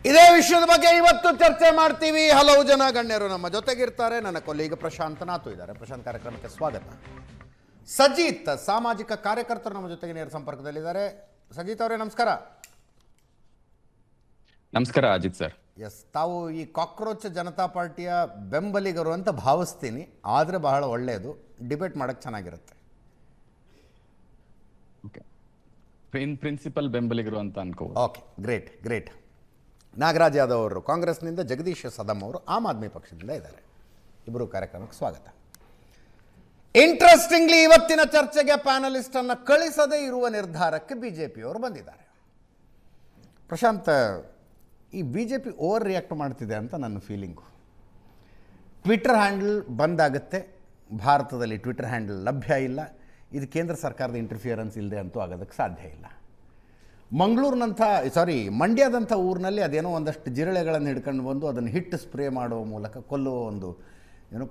ಇದೇ ವಿಷಯದ ಬಗ್ಗೆ ಇವತ್ತು ಚರ್ಚೆ ಮಾಡ್ತೀವಿ. ಹಲವು ಜನ ಗಣ್ಯರು ನಮ್ಮ ಜೊತೆಗಿರ್ತಾರೆ. ನನ್ನ ಕೊಲೀಗ ಪ್ರಶಾಂತ್ ನಾತು ಇದ್ದಾರೆ. ಪ್ರಶಾಂತ್, ಕಾರ್ಯಕ್ರಮಕ್ಕೆ ಸ್ವಾಗತ. ಸಜಿತ್ ಸಾಮಾಜಿಕ ಕಾರ್ಯಕರ್ತರು ನಮ್ಮ ಜೊತೆಗೆ ನೇರ ಸಂಪರ್ಕದಲ್ಲಿದ್ದಾರೆ. ಸಜಿತ್ ಅವರೇ ನಮಸ್ಕಾರ. ನಮಸ್ಕಾರ ಅಜಿತ್ ಸರ್. ಎಸ್, ತಾವು ಈ ಕಾಕ್ರೋಚ್ ಜನತಾ ಪಾರ್ಟಿಯ ಬೆಂಬಲಿಗರು ಅಂತ ಭಾವಿಸ್ತೀನಿ. ಆದರೆ ಬಹಳ ಒಳ್ಳೆಯದು, ಡಿಬೇಟ್ ಮಾಡೋಕ್ಕೆ ಚೆನ್ನಾಗಿರುತ್ತೆ. ಓಕೆ, ಪ್ರಿನ್ಸಿಪಲ್ ಬೆಂಬಲಿಗರು ಅಂತ ಅನ್ಕೋಬೋದು. Okay, great great. Nagaraj Yadav ಅವರು ಕಾಂಗ್ರೆಸ್ನಿಂದ, ಜಗದೀಶ್ ಸದಮ್ ಅವರು ಆಮ್ ಆದ್ಮಿ ಪಕ್ಷದಿಂದ ಇದ್ದಾರೆ. ಇಬ್ಬರು ಕಾರ್ಯಕ್ರಮಕ್ಕೆ ಸ್ವಾಗತ. ಇಂಟ್ರೆಸ್ಟಿಂಗ್ಲಿ ಇವತ್ತಿನ ಚರ್ಚೆಗೆ ಪ್ಯಾನಲಿಸ್ಟ್ ಅನ್ನು ಕಳಿಸದೇ ಇರುವ ನಿರ್ಧಾರಕ್ಕೆ ಬಿಜೆಪಿಯವರು ಬಂದಿದ್ದಾರೆ. ಪ್ರಶಾಂತ್, ಈ ಬಿಜೆಪಿ ಓವರ್ ರಿಯಾಕ್ಟ್ ಮಾಡ್ತಿದೆ ಅಂತ ನನ್ನ ಫೀಲಿಂಗು. ಟ್ವಿಟರ್ ಹ್ಯಾಂಡಲ್ ಬಂದಾಗುತ್ತೆ, ಭಾರತದಲ್ಲಿ ಟ್ವಿಟರ್ ಹ್ಯಾಂಡಲ್ ಲಭ್ಯ ಇಲ್ಲ. ಇದು ಕೇಂದ್ರ ಸರ್ಕಾರದ ಇಂಟರ್ಫಿಯರೆನ್ಸ್ ಇಲ್ಲದೆ ಅಂತೂ ಆಗೋದಕ್ಕೆ ಸಾಧ್ಯ ಇಲ್ಲ. ಮಂಡ್ಯದಂಥ ಊರಿನಲ್ಲಿ ಅದೇನೋ ಒಂದಷ್ಟು ಜಿರಳೆಗಳನ್ನು ಹಿಡ್ಕೊಂಡು ಬಂದು ಅದನ್ನು ಹಿಟ್ಟು ಸ್ಪ್ರೇ ಮಾಡುವ ಮೂಲಕ ಕೊಲ್ಲುವ ಒಂದು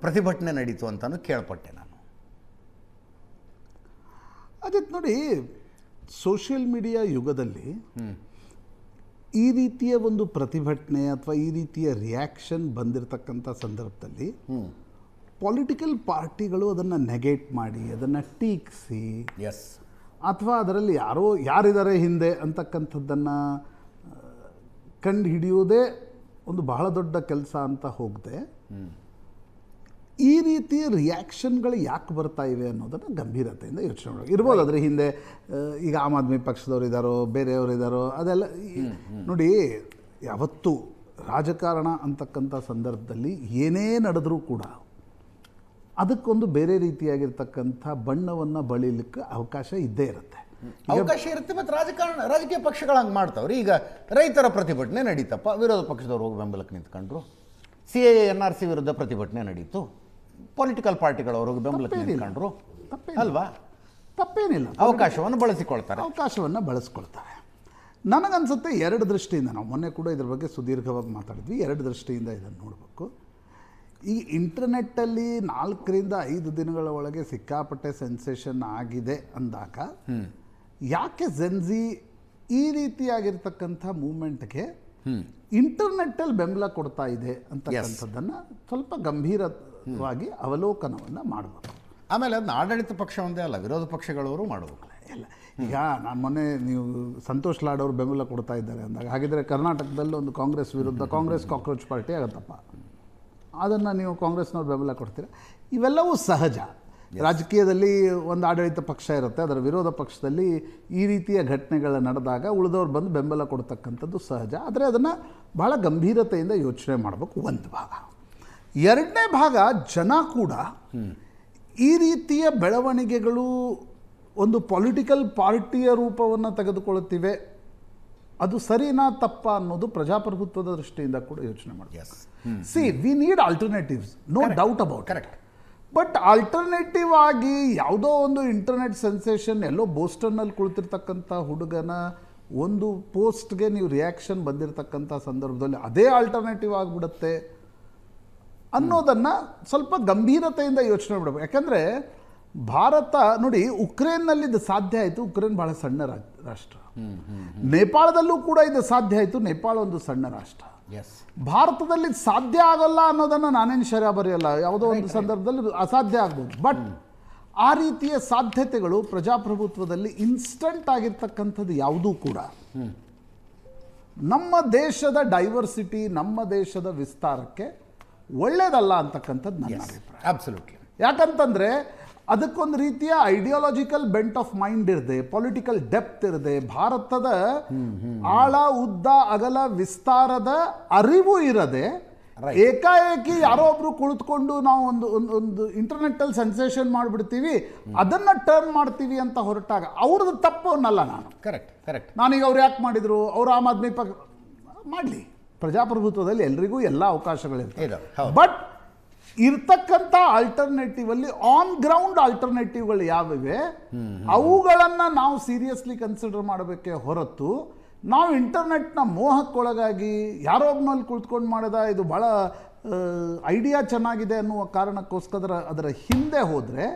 ಪ್ರತಿಭಟನೆ ನಡೀತು ಅಂತಲೂ ಕೇಳ್ಪಟ್ಟೆ ನಾನು. ಅದೇ ನೋಡಿ, ಸೋಷಿಯಲ್ ಮೀಡಿಯಾ ಯುಗದಲ್ಲಿ ಈ ರೀತಿಯ ಒಂದು ಪ್ರತಿಭಟನೆ ಅಥವಾ ಈ ರೀತಿಯ ರಿಯಾಕ್ಷನ್ ಬಂದಿರತಕ್ಕಂಥ ಸಂದರ್ಭದಲ್ಲಿ ಪೊಲಿಟಿಕಲ್ ಪಾರ್ಟಿಗಳು ಅದನ್ನು ನೆಗೆಟ್ ಮಾಡಿ, ಅದನ್ನು ಟೀಕಿಸಿ, ಎಸ್, ಅಥವಾ ಅದರಲ್ಲಿ ಯಾರಿದ್ದಾರೆ ಹಿಂದೆ ಅಂತಕ್ಕಂಥದ್ದನ್ನು ಕಂಡು ಹಿಡಿಯೋದೇ ಒಂದು ಬಹಳ ದೊಡ್ಡ ಕೆಲಸ ಅಂತ ಹೋಗದೆ ಈ ರೀತಿಯ ರಿಯಾಕ್ಷನ್ಗಳು ಯಾಕೆ ಬರ್ತಾ ಇವೆ ಅನ್ನೋದನ್ನು ಗಂಭೀರತೆಯಿಂದ ಯೋಚನೆ ಮಾಡಬೇಕು. ಇರ್ಬೋದು ಅದರ ಹಿಂದೆ ಈಗ ಆಮ್ ಆದ್ಮಿ ಪಕ್ಷದವ್ರು ಇದ್ದಾರೋ, ಬೇರೆಯವರು ಇದ್ದಾರೋ, ಅದೆಲ್ಲ ನೋಡಿ. ಯಾವತ್ತೂ ರಾಜಕಾರಣ ಅಂತಕ್ಕಂಥ ಸಂದರ್ಭದಲ್ಲಿ ಏನೇ ನಡೆದರೂ ಕೂಡ ಅದಕ್ಕೊಂದು ಬೇರೆ ರೀತಿಯಾಗಿರ್ತಕ್ಕಂಥ ಬಣ್ಣವನ್ನು ಬಳಿಲಿಕ್ಕೆ ಅವಕಾಶ ಇದ್ದೇ ಇರುತ್ತೆ. ಮತ್ತು ರಾಜಕೀಯ ಪಕ್ಷಗಳು ಹಂಗೆ ಮಾಡ್ತಾವ್ರಿ. ಈಗ ರೈತರ ಪ್ರತಿಭಟನೆ ನಡೀತಪ್ಪ, ವಿರೋಧ ಪಕ್ಷದವ್ರು ಹೋಗಿ ಬೆಂಬಲಕ್ಕೆ ನಿಂತ್ಕೊಂಡ್ರು. CAA NRC ವಿರುದ್ಧ ಪ್ರತಿಭಟನೆ ನಡೀತು, ಪೊಲಿಟಿಕಲ್ ಪಾರ್ಟಿಗಳವರು ಬೆಂಬಲಕ್ಕೆ ನಿಂತ್ಕೊಂಡ್ರು ಅಲ್ವಾ? ತಪ್ಪೇನಿಲ್ಲ, ಅವಕಾಶವನ್ನು ಬಳಸ್ಕೊಳ್ತಾರೆ. ನನಗನ್ಸುತ್ತೆ ಎರಡು ದೃಷ್ಟಿಯಿಂದ, ನಾವು ಮೊನ್ನೆ ಕೂಡ ಇದ್ರ ಬಗ್ಗೆ ಸುದೀರ್ಘವಾಗಿ ಮಾತಾಡಿದ್ವಿ, ಎರಡು ದೃಷ್ಟಿಯಿಂದ ಇದನ್ನು ನೋಡಬೇಕು. ಈ ಇಂಟರ್ನೆಟ್ಟಲ್ಲಿ 4 ರಿಂದ 5 ದಿನಗಳ ಒಳಗೆ ಸಿಕ್ಕಾಪಟ್ಟೆ ಸೆನ್ಸೇಷನ್ ಆಗಿದೆ ಅಂದಾಗ ಯಾಕೆ ಜೆನ್ಜಿ ಈ ರೀತಿಯಾಗಿರ್ತಕ್ಕಂಥ ಮೂವ್ಮೆಂಟ್ಗೆ ಇಂಟರ್ನೆಟ್ಟಲ್ಲಿ ಬೆಂಬಲ ಕೊಡ್ತಾ ಇದೆ ಅಂತಕ್ಕಂಥದ್ದನ್ನು ಸ್ವಲ್ಪ ಗಂಭೀರವಾಗಿ ಅವಲೋಕನವನ್ನು ಮಾಡಬೇಕು. ಆಮೇಲೆ ಅದನ್ನ ಆಡಳಿತ ಪಕ್ಷ ಒಂದೇ ಅಲ್ಲ, ವಿರೋಧ ಪಕ್ಷಗಳವರು ಮಾಡಬೇಕು. ಇಲ್ಲ, ಈಗ ನಾನು ಮೊನ್ನೆ ನೀವು ಸಂತೋಷ್ ಲಾಡ್ ಅವರು ಬೆಂಬಲ ಕೊಡ್ತಾ ಇದ್ದಾರೆ ಅಂದಾಗ, ಹಾಗಿದ್ರೆ ಕರ್ನಾಟಕದಲ್ಲಿ ಒಂದು ಕಾಂಗ್ರೆಸ್ ವಿರುದ್ಧ ಕಾಂಗ್ರೆಸ್ ಕಾಕ್ರೋಚ್ ಪಾರ್ಟಿ ಆಗುತ್ತಪ್ಪ, ಅದನ್ನು ನೀವು ಕಾಂಗ್ರೆಸ್ನವ್ರು ಬೆಂಬಲ ಕೊಡ್ತೀರ. ಇವೆಲ್ಲವೂ ಸಹಜ. ರಾಜಕೀಯದಲ್ಲಿ ಒಂದು ಆಡಳಿತ ಪಕ್ಷ ಇರುತ್ತೆ, ಅದರ ವಿರೋಧ ಪಕ್ಷದಲ್ಲಿ ಈ ರೀತಿಯ ಘಟನೆಗಳು ನಡೆದಾಗ ಉಳಿದವ್ರು ಬಂದು ಬೆಂಬಲ ಕೊಡ್ತಕ್ಕಂಥದ್ದು ಸಹಜ. ಆದರೆ ಅದನ್ನು ಬಹಳ ಗಂಭೀರತೆಯಿಂದ ಯೋಚನೆ ಮಾಡಬೇಕು, ಒಂದು ಭಾಗ. ಎರಡನೇ ಭಾಗ, ಜನ ಕೂಡ ಈ ರೀತಿಯ ಬೆಳವಣಿಗೆಗಳು ಒಂದು ಪೊಲಿಟಿಕಲ್ ಪಾರ್ಟಿಯ ರೂಪವನ್ನು ತೆಗೆದುಕೊಳ್ಳುತ್ತಿವೆ, ಅದು ಸರಿನಾ ತಪ್ಪ ಅನ್ನೋದು ಪ್ರಜಾಪ್ರಭುತ್ವದ ದೃಷ್ಟಿಯಿಂದ ಕೂಡ ಯೋಚನೆ ಮಾಡಬೇಕು. We need alternatives, no doubt about. Correct. But alternative ಆಗಿ ಯಾವುದೋ ಒಂದು ಇಂಟರ್ನೆಟ್ ಸೆನ್ಸೇಷನ್, ಎಲ್ಲೋ ಬೋಸ್ಟನ್ನಲ್ಲಿ ಕುಳಿತಿರ್ತಕ್ಕಂಥ ಹುಡುಗನ ಒಂದು ಪೋಸ್ಟ್ಗೆ ನೀವು ರಿಯಾಕ್ಷನ್ ಬಂದಿರತಕ್ಕಂಥ ಸಂದರ್ಭದಲ್ಲಿ ಅದೇ ಆಲ್ಟರ್ನೇಟಿವ್ ಆಗಿಬಿಡುತ್ತೆ ಅನ್ನೋದನ್ನು ಸ್ವಲ್ಪ ಗಂಭೀರತೆಯಿಂದ ಯೋಚನೆ ಮಾಡಬೇಕು. ಯಾಕಂದರೆ ಭಾರತ ನೋಡಿ, ಉಕ್ರೇನ್ನಲ್ಲಿ ಇದು ಸಾಧ್ಯ ಆಯಿತು, ಉಕ್ರೇನ್ ಬಹಳ ಸಣ್ಣ ರಾಷ್ಟ್ರ. ನೇಪಾಳದಲ್ಲೂ ಕೂಡ ಇದು ಸಾಧ್ಯ ಆಯಿತು, ನೇಪಾಳ ಒಂದು ಸಣ್ಣ ರಾಷ್ಟ್ರ. ಭಾರತದಲ್ಲಿ ಸಾಧ್ಯ ಆಗಲ್ಲ ಅನ್ನೋದನ್ನು ನಾನೇನು ಶರ್ಯ ಬರೆಯಲ್ಲ, ಯಾವುದೋ ಒಂದು ಸಂದರ್ಭದಲ್ಲಿ ಅಸಾಧ್ಯ ಆಗ್ಬೋದು. ಬಟ್ ಆ ರೀತಿಯ ಸಾಧ್ಯತೆಗಳು ಪ್ರಜಾಪ್ರಭುತ್ವದಲ್ಲಿ ಇನ್ಸ್ಟಂಟ್ ಆಗಿರ್ತಕ್ಕಂಥದ್ದು ಯಾವುದೂ ಕೂಡ ನಮ್ಮ ದೇಶದ ಡೈವರ್ಸಿಟಿ, ನಮ್ಮ ದೇಶದ ವಿಸ್ತಾರಕ್ಕೆ ಒಳ್ಳೆಯದಲ್ಲ ಅಂತಕ್ಕಂಥದ್ದು ನನ್ನ ಅಭಿಪ್ರಾಯ. ಅಬ್ಸಲ್ಯೂಟ್ಲಿ. ಯಾಕಂತಂದರೆ ಅದಕ್ಕೊಂದು ರೀತಿಯ ಐಡಿಯಾಲಜಿಕಲ್ ಬೆಂಟ್ ಆಫ್ ಮೈಂಡ್ ಇರದೆ, ಪೊಲಿಟಿಕಲ್ ಡೆಪ್ತ್ ಇರದೆ, ಭಾರತದ ಆಳ ಉದ್ದ ಅಗಲ ವಿಸ್ತಾರದ ಅರಿವು ಇರದೆ, ಏಕಾಏಕಿ ಯಾರೋ ಒಬ್ರು ಕುಳಿತುಕೊಂಡು ನಾವು ಒಂದು ಇಂಟರ್ನೆಟ್ಟಲ್ಲಿ ಸೆನ್ಸೇಷನ್ ಮಾಡಿಬಿಡ್ತೀವಿ, ಅದನ್ನು ಟರ್ನ್ ಮಾಡ್ತೀವಿ ಅಂತ ಹೊರಟಾಗ ಅವ್ರದ್ದು ತಪ್ಪು ಅನ್ನಲ್ಲ ನಾನು. ಕರೆಕ್ಟ್. ನಾನೀಗ ಅವ್ರು ಯಾಕೆ ಮಾಡಿದರು, ಅವರು ಆಮ್ ಆದ್ಮಿ ಪಕ್ಷ ಮಾಡಲಿ, ಪ್ರಜಾಪ್ರಭುತ್ವದಲ್ಲಿ ಎಲ್ರಿಗೂ ಎಲ್ಲ ಅವಕಾಶಗಳಿರ್ತವೆ. ಬಟ್ ಇರ್ತಕ್ಕಂಥ ಆಲ್ಟರ್ನೇಟಿವ್ ಅಲ್ಲಿ ಆನ್ ಗ್ರೌಂಡ್ ಆಲ್ಟರ್ನೇಟಿವ್ಗಳು ಯಾವಿವೆ ಅವುಗಳನ್ನು ನಾವು ಸೀರಿಯಸ್ಲಿ ಕನ್ಸಿಡರ್ ಮಾಡಬೇಕೇ ಹೊರತು ನಾವು ಇಂಟರ್ನೆಟ್ನ ಮೋಹಕ್ಕೊಳಗಾಗಿ ಯಾರೋ ಒಬ್ಬನಲ್ಲಿ ಕುಳಿತುಕೊಂಡು ಮಾಡಿದ ಇದು ಭಾಳ ಐಡಿಯಾ ಚೆನ್ನಾಗಿದೆ ಅನ್ನುವ ಕಾರಣಕ್ಕೋಸ್ಕರ ಅದರ ಹಿಂದೆ ಹೋದರೆ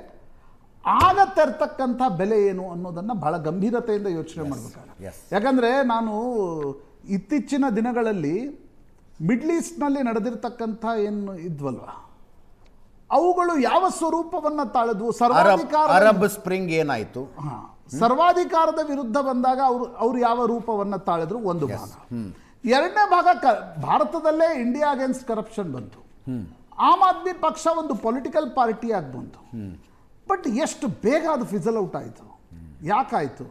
ಆಗ ತರ್ತಕ್ಕಂಥ ಬೆಲೆ ಏನು ಅನ್ನೋದನ್ನು ಬಹಳ ಗಂಭೀರತೆಯಿಂದ ಯೋಚನೆ ಮಾಡಬೇಕಾಗುತ್ತೆ. ಯಾಕಂದರೆ ನಾನು ಇತ್ತೀಚಿನ ದಿನಗಳಲ್ಲಿ ಮಿಡ್ಲ್ ಈಸ್ಟ್ನಲ್ಲಿ ನಡೆದಿರ್ತಕ್ಕಂಥ ಏನು ಇದ್ವಲ್ವ, ಅವುಗಳು ಯಾವ ಸ್ವರೂಪವನ್ನು ತಾಳಿದ್ವು? ಅರಬ್ ಸ್ಪ್ರಿಂಗ್ ಏನಾಯಿತು, ಸರ್ವಾಧಿಕಾರದ ವಿರುದ್ಧ ಬಂದಾಗ ಅವರು ಯಾವ ರೂಪವನ್ನು ತಾಳಿದ್ರು ಒಂದು ಭಾಗ. ಎರಡನೇ ಭಾಗ ಭಾರತದಲ್ಲೇ ಇಂಡಿಯಾ ಅಗೇನ್ಸ್ಟ್ ಕರಪ್ಷನ್ ಬಂತು. ಆಮ್ ಆದ್ಮಿ ಪಕ್ಷ ಒಂದು ಪೊಲಿಟಿಕಲ್ ಪಾರ್ಟಿಯಾಗಿ ಬಂತು. ಬಟ್ ಎಷ್ಟು ಬೇಗ ಅದು ಫಿಸಲ್ ಔಟ್ ಆಯಿತು, ಯಾಕಾಯಿತು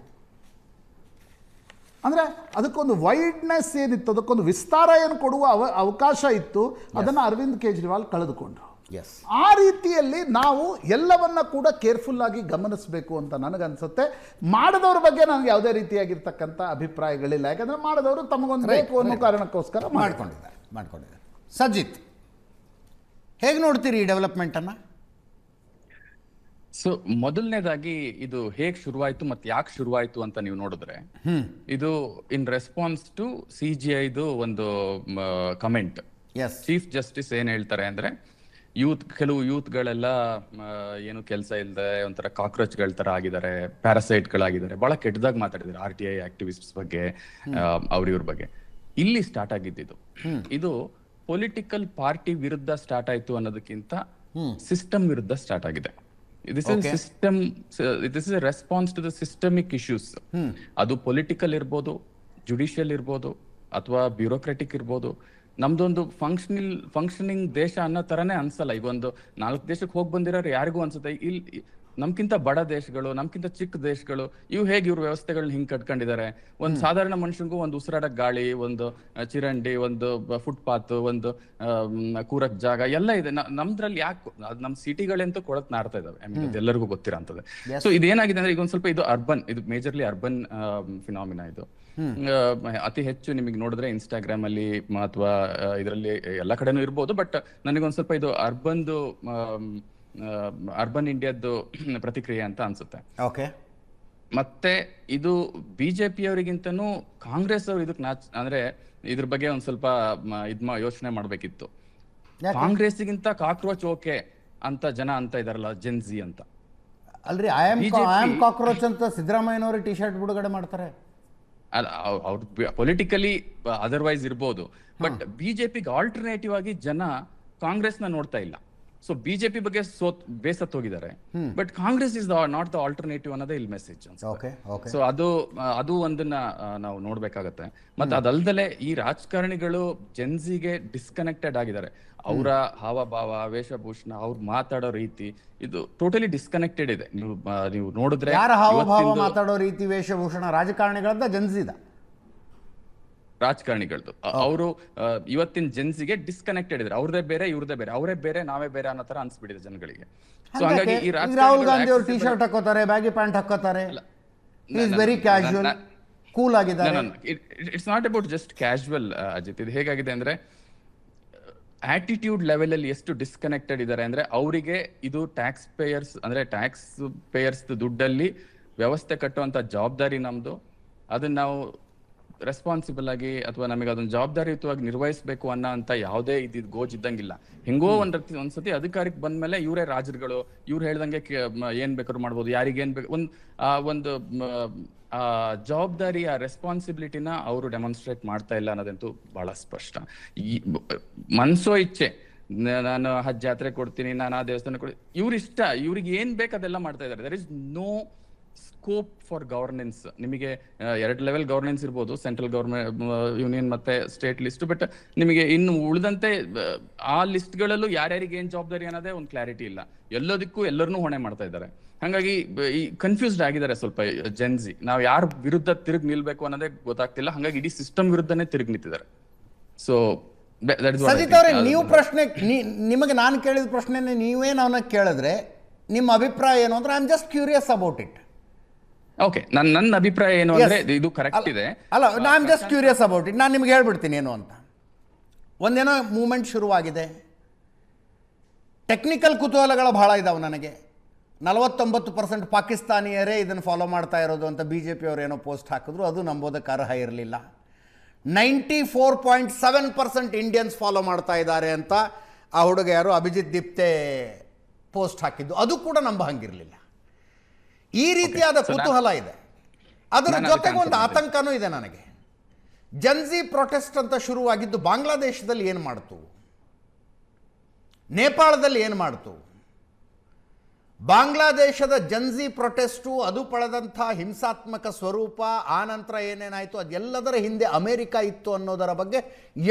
ಅಂದರೆ ಅದಕ್ಕೊಂದು ವೈಡ್ನೆಸ್ ಏನಿತ್ತು, ಅದಕ್ಕೊಂದು ವಿಸ್ತಾರ ಏನು ಕೊಡುವ ಅವಕಾಶ ಇತ್ತು, ಅದನ್ನು ಅರವಿಂದ್ ಕೇಜ್ರಿವಾಲ್ ಕಳೆದುಕೊಂಡ್ರು. ಆ ರೀತಿಯಲ್ಲಿ ನಾವು ಎಲ್ಲವನ್ನ ಕೂಡ ಕೇರ್ಫುಲ್ ಆಗಿ ಗಮನಿಸಬೇಕು ಅಂತ ನನಗನ್ಸುತ್ತೆ. ಮಾಡಿದವ್ರ ಬಗ್ಗೆ ನನಗೆ ಯಾವುದೇ ರೀತಿಯಾಗಿರ್ತಕ್ಕಂಥ ಅಭಿಪ್ರಾಯಗಳಿಲ್ಲ, ಯಾಕಂದರೆ ಮಾಡಿದವರು ತಮಗೊಂದು ಬೇಕು ಅನ್ನೋ ಕಾರಣಕ್ಕೋಸ್ಕರ ಮಾಡ್ಕೊಂಡಿದ್ದಾರೆ. ಸಜಿತ್, ಹೇಗೆ ನೋಡ್ತೀರಿ ಈ ಡೆವಲಪ್ಮೆಂಟನ್ನು? ಸೊ ಮೊದಲನೇದಾಗಿ ಇದು ಹೇಗ್ ಶುರುವಾಯ್ತು ಮತ್ತೆ ಯಾಕೆ ಶುರುವಾಯ್ತು ಅಂತ ನೀವು ನೋಡಿದ್ರೆ, ಇದು ಇನ್ ರೆಸ್ಪಾನ್ಸ್ ಟು CGIದು ಒಂದು ಕಮೆಂಟ್. ಚೀಫ್ ಜಸ್ಟಿಸ್ ಏನ್ ಹೇಳ್ತಾರೆ ಅಂದ್ರೆ, ಕೆಲವು ಯೂತ್ಗಳೆಲ್ಲ ಏನು ಕೆಲಸ ಇಲ್ಲದೆ ಒಂಥರ ಕಾಕ್ರೋಚ್ಗಳ ತರ ಆಗಿದ್ದಾರೆ, ಪ್ಯಾರಾಸೈಟ್ಗಳಾಗಿದ್ದಾರೆ, ಬಹಳ ಕೆಟ್ಟದಾಗ ಮಾತಾಡಿದ್ದಾರೆ RTI ಆಕ್ಟಿವಿಸ್ಟ್ಸ್ ಬಗ್ಗೆ, ಇವ್ರ ಬಗ್ಗೆ. ಇಲ್ಲಿ ಸ್ಟಾರ್ಟ್ ಆಗಿದ್ದು ಇದು ಪೊಲಿಟಿಕಲ್ ಪಾರ್ಟಿ ವಿರುದ್ಧ ಸ್ಟಾರ್ಟ್ ಆಯ್ತು ಅನ್ನೋದಕ್ಕಿಂತ ಸಿಸ್ಟಮ್ ವಿರುದ್ಧ ಸ್ಟಾರ್ಟ್ ಆಗಿದೆ. This is a response to the systemic issues. ಅದು ಪೊಲಿಟಿಕಲ್ ಇರ್ಬೋದು, ಜುಡಿಷಿಯಲ್ ಇರ್ಬೋದು, ಅಥವಾ ಬ್ಯೂರೋಕ್ರೆಟಿಕ್ ಇರ್ಬೋದು. ನಮ್ದೊಂದು ಫಂಕ್ಷನಿಂಗ್ ದೇಶ ಅನ್ನೋ ತರನೇ ಅನ್ಸಲ್ಲ. ಈಗ ಒಂದು 4 ದೇಶಕ್ಕೆ ಹೋಗಿ ಬಂದಿರೋರು ಯಾರಿಗೂ ಅನ್ಸುತ್ತೆ ಇಲ್ಲಿ ನಮ್ಕಿಂತ ಬಡ ದೇಶಗಳು, ನಮ್ಕಿಂತ ಚಿಕ್ಕ ದೇಶಗಳು, ಹೇಗೆ ಇವ್ರ ವ್ಯವಸ್ಥೆಗಳನ್ನ ಹಿಂಗ್ ಕಟ್ಕೊಂಡಿದ್ದಾರೆ. ಒಂದು ಸಾಧಾರಣ ಮನುಷ್ಯಂಗೂ ಒಂದು ಉಸಿರಾಡಕ್ ಗಾಳಿ, ಒಂದು ಚಿರಂಡಿ, ಒಂದು ಫುಟ್ಪಾತ್, ಒಂದು ಕೂರಕ್ ಜಾಗ ಎಲ್ಲ ಇದೆ. ನಮ್ದ್ರಲ್ಲಿ ಯಾಕೆ ನಮ್ ಸಿಟಿಗಳಂತೂ ಕೊಳತ್ ನಾಡ್ತಾ ಇದಾವೆ, ಎಲ್ಲರಿಗೂ ಗೊತ್ತಿರೋ ಅಂತದೆ. ಸೊ ಇದೇನಾಗಿದೆ ಅಂದ್ರೆ, ಈಗ ಒಂದ್ ಸ್ವಲ್ಪ ಇದು ಅರ್ಬನ್, ಇದು ಮೇಜರ್ಲಿ ಅರ್ಬನ್ ಫಿನಾಮಿನಾ. ಇದು ಅತಿ ಹೆಚ್ಚು ನಿಮಗೆ ನೋಡಿದ್ರೆ ಇನ್ಸ್ಟಾಗ್ರಾಮ್ ಅಲ್ಲಿ ಅಥವಾ ಇದರಲ್ಲಿ ಎಲ್ಲ ಕಡೆನೂ ಇರ್ಬೋದು. ಬಟ್ ನನಗೊಂದ್ ಸ್ವಲ್ಪ ಇದು ಅರ್ಬನ್ ಇಂಡಿಯಾದ್ದು ಪ್ರತಿಕ್ರಿಯೆ ಅಂತ ಅನ್ಸುತ್ತೆ. ಮತ್ತೆ ಇದು ಬಿಜೆಪಿ ಅವರಿಗಿಂತನೂ ಕಾಂಗ್ರೆಸ್ ಅವರು ಇದಕ್ಕೆ ಅಂದ್ರೆ ಇದ್ರ ಬಗ್ಗೆ ಒಂದ್ ಸ್ವಲ್ಪ ಯೋಚನೆ ಮಾಡ್ಬೇಕಿತ್ತು. ಕಾಂಗ್ರೆಸ್ಗಿಂತ ಕಾಕ್ರೋಚ್ ಓಕೆ ಅಂತ ಜನ ಅಂತ ಇದಾರಲ್ಲ, ಜೆನ್ಜಿ ಅಂತ. ಅಲ್ರಿ, ಐ ಆಮ್ ಕಾಕ್ರೋಚ್ ಅಂತ ಸಿದ್ದರಾಮಯ್ಯನವರು ಟಿ ಶರ್ಟ್ ಬಿಡುಗಡೆ ಮಾಡ್ತಾರೆ. ಅವ್ರು ಪೊಲಿಟಿಕಲಿ ಅದರ್ವೈಸ್ ಇರ್ಬೋದು, ಬಟ್ ಬಿಜೆಪಿಗೆ ಆಲ್ಟರ್ನೇಟಿವ್ ಆಗಿ ಜನ ಕಾಂಗ್ರೆಸ್ನ ನೋಡ್ತಾ ಇಲ್ಲ. ಸೊ ಬಿಜೆಪಿ ಬಗ್ಗೆ ಬೇಸತ್ ಹೋಗಿದ್ದಾರೆ, but Congress is not the alternative ಅನ್ನೋದೇ ಇಲ್ಲಿ ಮೆಸೇಜ್. ಸೊ ಅದು ಒಂದನ್ನ ನಾವು ನೋಡ್ಬೇಕಾಗತ್ತೆ. ಮತ್ತೆ ಅದಲ್ದಲೆ ಈ ರಾಜಕಾರಣಿಗಳು ಜೆನ್ಸಿಗೆ ಡಿಸ್ಕನೆಕ್ಟೆಡ್ ಆಗಿದ್ದಾರೆ. ಅವರ ಹಾವಭಾವ, ವೇಷಭೂಷಣ, ಅವ್ರು ಮಾತಾಡೋ ರೀತಿ, ಇದು ಟೋಟಲಿ ಡಿಸ್ಕನೆಕ್ಟೆಡ್ ಇದೆ. ನೀವು ನೋಡಿದ್ರೆ ಯಾರ ಹಾವಭಾವ, ಮಾತಾಡೋ ರೀತಿ, ವೇಷಭೂಷಣ ರಾಜಕಾರಣಿಗಳದ್ದ ಜೆನ್ಸಿದ? ರಾಜಕಾರಣಿಗಳದ್ದು. ಅವರು ಇವತ್ತಿನ ಜೆನ್ಸಿಗೆ ಡಿಸ್ಕನೆಕ್ಟೆಡ್ ಇದ್ದಾರೆ. ಅವ್ರದೇ ಬೇರೆ, ಇವ್ರದೇ ಬೇರೆ, ಅವರೇ ಬೇರೆ, ನಾವೇ ಬೇರೆ ಅನ್ನೋ ತರ ಅನ್ಸ್ಬಿಟ್ಟಿದೆ ಜನಗಳಿಗೆ. ಸೊ ಹಾಗಾಗಿ ಈ ರಾಹುಲ್ ಗಾಂಧಿ ಅವರು ಟಿ ಶರ್ಟ್ ಹಾಕೋತಾರೆ, ಬ್ಯಾಗಿ ಪ್ಯಾಂಟ್ ಹಾಕೋತಾರೆ, ಈಸ್ ವೆರಿ ಕ್ಯಾಶುವಲ್, ಕೂಲ್ ಆಗಿದ್ದಾರೆ. It's not about just casual ಅಜಿತ್. ಇದು ಹೇಗಾಗಿದೆ ಅಂದ್ರೆ, ಆಟಿಟ್ಯೂಡ್ ಲೆವೆಲ್ ಅಲ್ಲಿ ಎಷ್ಟು ಡಿಸ್ಕನೆಕ್ಟೆಡ್ ಇದ್ದಾರೆ ಅಂದ್ರೆ, ಅವರಿಗೆ ಇದು ಟ್ಯಾಕ್ಸ್ ಪೇಯರ್ಸ್ ದುಡ್ಡಲ್ಲಿ ವ್ಯವಸ್ಥೆ ಕಟ್ಟುವಂತ ಜವಾಬ್ದಾರಿ ನಮ್ದು. ಅದನ್ನ ನಾವು ರೆಸ್ಪಾನ್ಸಿಬಲ್ ಆಗಿ ಅಥವಾ ನಮಗೆ ಅದನ್ನ ಜವಾಬ್ದಾರಿಯುತವಾಗಿ ನಿರ್ವಹಿಸಬೇಕು ಅನ್ನೋ ಅಂತ ಯಾವುದೇ ಗೋಜ್ ಇದ್ದಂಗಿಲ್ಲ. ಹೆಂಗೋ ಒಂದ್ಸತಿ ಅಧಿಕಾರಕ್ಕೆ ಬಂದ್ಮೇಲೆ ಇವರೇ ರಾಜರುಗಳು, ಇವ್ರು ಹೇಳ್ದಂಗೆ ಏನ್ ಬೇಕಾದ್ರು ಮಾಡ್ಬೋದು, ಯಾರಿಗೇನ್ ಬೇಕು, ಒಂದು ಜವಾಬ್ದಾರಿ, ಆ ರೆಸ್ಪಾನ್ಸಿಬಿಲಿಟಿನ ಅವರು ಡೆಮಾನ್ಸ್ಟ್ರೇಟ್ ಮಾಡ್ತಾ ಇಲ್ಲ ಅನ್ನೋದಂತೂ ಬಹಳ ಸ್ಪಷ್ಟ. ಈ ಮನ್ಸೋ ಇಚ್ಛೆ, ನಾನು ಜಾತ್ರೆ ಕೊಡ್ತೀನಿ, ನಾನು ಆ ದೇವಸ್ಥಾನ ಕೊಡ್ತೀನಿ, ಇವ್ರ ಇಷ್ಟ, ಇವ್ರಿಗೆ ಏನ್ ಬೇಕು ಅದೆಲ್ಲ ಮಾಡ್ತಾ ಇದ್ದಾರೆ. There is no scope for governance. ನಿಮಗೆ 2 ಲೆವೆಲ್ ಗವರ್ನೆನ್ಸ್ ಇರ್ಬೋದು, ಸೆಂಟ್ರಲ್ ಗವರ್ಮೆಂಟ್, ಯೂನಿಯನ್ ಮತ್ತೆ ಸ್ಟೇಟ್ ಲಿಸ್ಟ್. ಬಟ್ ನಿಮಗೆ ಇನ್ನು ಉಳಿದಂತೆ ಆ ಲಿಸ್ಟ್ಗಳಲ್ಲೂ ಯಾರ್ಯಾರಿಗೆ ಏನ್ ಜವಾಬ್ದಾರಿ ಅನ್ನೋದೇ ಒಂದು ಕ್ಲಾರಿಟಿ ಇಲ್ಲ. ಎಲ್ಲದಕ್ಕೂ ಎಲ್ಲರನ್ನೂ ಹೊಣೆ ಮಾಡ್ತಾ ಇದ್ದಾರೆ. ಹಾಗಾಗಿ ಈ ಕನ್ಫ್ಯೂಸ್ಡ್ ಆಗಿದ್ದಾರೆ ಸ್ವಲ್ಪ ಜೆನ್ಸಿ. ನಾವು ಯಾರ ವಿರುದ್ಧ ತಿರುಗಿ ನಿಲ್ಬೇಕು ಅನ್ನೋದೇ ಗೊತ್ತಾಗ್ತಿಲ್ಲ. ಹಾಗಾಗಿ ಇಡೀ ಸಿಸ್ಟಮ್ ವಿರುದ್ಧನೇ ತಿರುಗಿ ನಿಂತಿದ್ದಾರೆ. ಸೊ ಸಜಿತ್ ಅವರೇ, ನೀವು ನಿಮಗೆ ನಾನು ಕೇಳಿದ ಪ್ರಶ್ನೆನೇ ನೀವೇ ಅವನ್ನ ಕೇಳಿದ್ರೆ ನಿಮ್ಮ ಅಭಿಪ್ರಾಯ ಏನು ಅಂದ್ರೆ, I am just curious about it. Okay, ನನ್ನ ಅಭಿಪ್ರಾಯ ಏನು ಅಂದ್ರೆ, ಇದು ಕರೆಕ್ಟ್ ಇದೆ. ಅಲ್ಲ, I am just curious about it. ನಾನು ನಿಮ್ಗೆ ಹೇಳ್ಬಿಡ್ತೀನಿ ಏನು ಅಂತ. ಒಂದೇನೋ ಮೂವ್ಮೆಂಟ್ ಶುರುವಾಗಿದೆ, ಟೆಕ್ನಿಕಲ್ ಕುತೂಹಲಗಳು ಬಹಳ ಇದಾವೆ ನನಗೆ. 49% ಪಾಕಿಸ್ತಾನಿಯರೇ ಇದನ್ನು ಫಾಲೋ ಮಾಡ್ತಾ ಇರೋದು ಅಂತ BJP ಅವರು ಏನೋ ಪೋಸ್ಟ್ ಹಾಕಿದ್ರು, ಅದು ನಂಬೋದಕ್ಕೆ ಅರ್ಹ ಇರಲಿಲ್ಲ. 94.7% ಇಂಡಿಯನ್ಸ್ ಫಾಲೋ ಮಾಡ್ತಾ ಇದ್ದಾರೆ ಅಂತ ಆ ಹುಡುಗ ಯಾರು ಅಭಿಜಿತ್ ದಿಪ್ತೆ ಪೋಸ್ಟ್ ಹಾಕಿದ್ದು, ಅದು ಕೂಡ ನಂಬ ಹಂಗಿರಲಿಲ್ಲ. ಈ ರೀತಿಯಾದ ಕುತೂಹಲ ಇದೆ. ಅದರ ಜೊತೆಗೆ ಒಂದು ಆತಂಕನೂ ಇದೆ ನನಗೆ. ಜನ್ಜಿ ಪ್ರೊಟೆಸ್ಟ್ ಅಂತ ಶುರುವಾಗಿದ್ದು ಬಾಂಗ್ಲಾದೇಶದಲ್ಲಿ ಏನು ಮಾಡ್ತು, ನೇಪಾಳದಲ್ಲಿ ಏನು ಮಾಡ್ತು? ಬಾಂಗ್ಲಾದೇಶದ ಜನ್ಜಿ ಪ್ರೊಟೆಸ್ಟು ಅದು ಪಡೆದಂಥ ಹಿಂಸಾತ್ಮಕ ಸ್ವರೂಪ, ಆ ನಂತರ ಏನೇನಾಯಿತು, ಅದೆಲ್ಲದರ ಹಿಂದೆ ಅಮೆರಿಕ ಇತ್ತು ಅನ್ನೋದರ ಬಗ್ಗೆ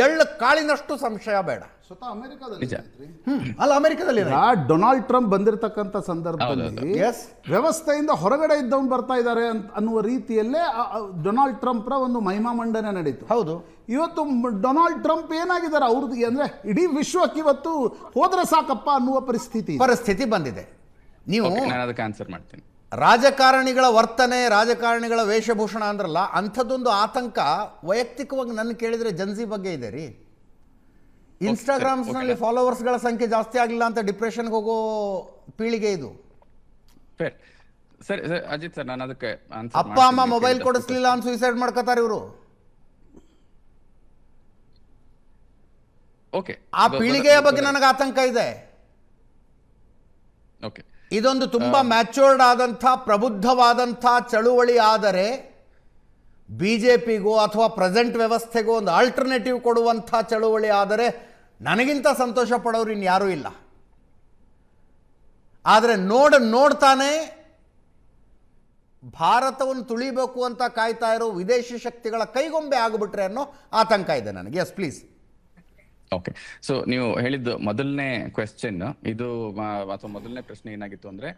ಎಳ್ಳು ಕಾಳಿನಷ್ಟು ಸಂಶಯ ಬೇಡ. ಸ್ವತಃ ಅಮೆರಿಕದಲ್ಲಿ ಅಲ್ಲ, ಅಮೆರಿಕದಲ್ಲಿ ಡೊನಾಲ್ಡ್ ಟ್ರಂಪ್ ಬಂದಿರತಕ್ಕಂಥ ಸಂದರ್ಭದಲ್ಲಿ ವ್ಯವಸ್ಥೆಯಿಂದ ಹೊರಗಡೆ ಇದ್ದವನು ಬರ್ತಾ ಇದ್ದಾರೆ ಅನ್ನುವ ರೀತಿಯಲ್ಲೇ ಡೊನಾಲ್ಡ್ ಟ್ರಂಪ್ರ ಒಂದು ಮಹಿಮಾ ಮಂಡನೆ ನಡೀತು. ಹೌದು. ಇವತ್ತು ಡೊನಾಲ್ಡ್ ಟ್ರಂಪ್ ಏನಾಗಿದ್ದಾರೆ, ಅವ್ರದ್ದು ಅಂದ್ರೆ ಇಡೀ ವಿಶ್ವಕ್ಕೆ ಇವತ್ತು ಹೋದ್ರೆ ಸಾಕಪ್ಪ ಅನ್ನುವ ಪರಿಸ್ಥಿತಿ ಬಂದಿದೆ. ನೀವು ನಾನು ಅದಕ್ಕೆ ಆನ್ಸರ್ ಮಾಡ್ತೀನಿ. ರಾಜಕಾರಣಿಗಳ ವರ್ತನೆ, ರಾಜಕಾರಣಿಗಳ ವೇಷಭೂಷಣ ಅಂದ್ರಲ್ಲ, ಅಂಥದ್ದೊಂದು ಆತಂಕ ವೈಯಕ್ತಿಕವಾಗಿ ನನ್ನ ಕೇಳಿದರೆ ಜನ್ಜಿ ಬಗ್ಗೆ ಇದೆ ರೀ. ಇನ್ಸ್ಟಾಗ್ರಾಮ್ಸ್ನಲ್ಲಿ ಫಾಲೋವರ್ಸ್ಗಳ ಸಂಖ್ಯೆ ಜಾಸ್ತಿ ಆಗಲಿಲ್ಲ ಅಂತ ಡಿಪ್ರೆಷನ್ಗೆ ಹೋಗೋ ಪೀಳಿಗೆ ಇದು. ಸರಿ ಅಜಿತ್ ಸರ್, ನಾನು ಅದಕ್ಕೆ ಅಪ್ಪ ಅಮ್ಮ ಮೊಬೈಲ್ ಕೊಡಿಸ್ಲಿಲ್ಲ ಅಂತ ಸೂಸೈಡ್ ಮಾಡ್ಕೋತಾರೆ ಇವರು. ಓಕೆ, ಆ ಪೀಳಿಗೆಯ ಬಗ್ಗೆ ನನಗೆ ಆತಂಕ ಇದೆ. ಓಕೆ, ಇದೊಂದು ತುಂಬ ಮ್ಯಾಚೂರ್ಡ್ ಆದಂಥ ಪ್ರಬುದ್ಧವಾದಂಥ ಚಳುವಳಿ ಆದರೆ BJPಗೋ ಅಥವಾ ಪ್ರೆಸೆಂಟ್ ವ್ಯವಸ್ಥೆಗೋ ಒಂದು ಆಲ್ಟರ್ನೇಟಿವ್ ಕೊಡುವಂಥ ಚಳುವಳಿ ಆದರೆ ನನಗಿಂತ ಸಂತೋಷ ಪಡೋರು ಇನ್ಯಾರೂ ಇಲ್ಲ. ಆದರೆ ನೋಡ್ತಾನೆ ಭಾರತವನ್ನು ತುಳಿಬೇಕು ಅಂತ ಕಾಯ್ತಾ ಇರೋ ವಿದೇಶಿ ಶಕ್ತಿಗಳ ಕೈಗೊಂಬೆ ಆಗಿಬಿಟ್ರೆ ಅನ್ನೋ ಆತಂಕ ಇದೆ ನನಗೆ. Yes please. ಓಕೆ, ಸೊ ನೀವು ಹೇಳಿದ್ದು ಮೊದಲನೇ ಕ್ವೆಶ್ಚನ್ ಇದು, ಅಥವಾ ಮೊದಲನೇ ಪ್ರಶ್ನೆ ಏನಾಗಿತ್ತು ಅಂದ್ರೆ,